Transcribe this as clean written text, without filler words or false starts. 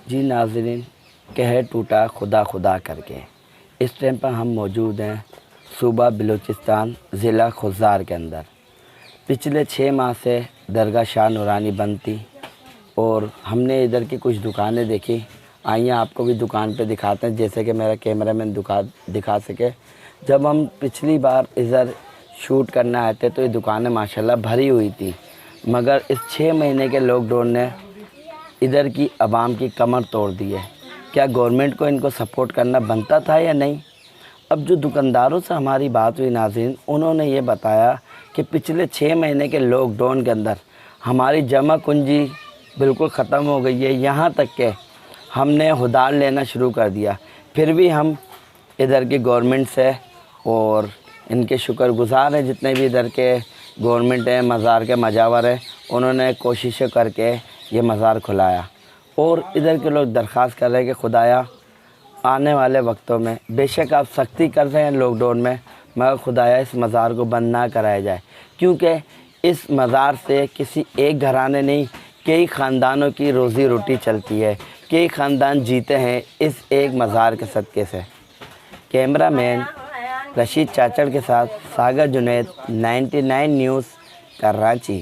جی ناظرین، کہہ ٹوٹا خدا خدا کر کے اس ٹائم پر ہم موجود ہیں صوبہ بلوچستان ضلع خضار کے اندر۔ پچھلے 6 ماہ سے درگاہ شاہ نورانی بند تھی اور ہم نے ادھر کی کچھ دکانیں دیکھی۔ آئیے آپ کو بھی دکان پہ دکھاتے ہیں جیسے کہ میرا کیمرہ مین دکھا سکے۔ جب ہم پچھلی بار ادھر شوٹ کرنا آئے تھے تو یہ دکانیں ماشاءاللہ بھری ہوئی تھی، مگر اس 6 مہینے کے لاک ڈاؤن نے ادھر کی عوام کی کمر توڑ دی ہے۔ کیا گورنمنٹ کو ان کو سپورٹ کرنا بنتا تھا یا نہیں؟ اب جو دکانداروں سے ہماری بات ہوئی ناظرین، انہوں نے یہ بتایا کہ پچھلے 6 مہینے کے لاک ڈاؤن کے اندر ہماری جمع کنجی بالکل ختم ہو گئی ہے، یہاں تک کہ ہم نے ادھار لینا شروع کر دیا۔ پھر بھی ہم ادھر کی گورنمنٹ سے اور ان کے شکر گزار ہیں جتنے بھی ادھر کے گورنمنٹ ہیں، مزار کے مجاور ہیں، انہوں نے کوششیں کر کے یہ مزار کھلایا۔ اور ادھر کے لوگ درخواست کر رہے ہیں کہ خدایا آنے والے وقتوں میں بے شک آپ سختی کر رہے ہیں لاک ڈاؤن میں، مگر خدایا اس مزار کو بند نہ کرایا جائے، کیونکہ اس مزار سے کسی ایک گھرانے نہیں، کئی خاندانوں کی روزی روٹی چلتی ہے، کئی خاندان جیتے ہیں اس ایک مزار کے صدقے سے۔ کیمرہ مین رشید چاچڑ کے ساتھ ساگر جنید، 99 نیوز، کراچی۔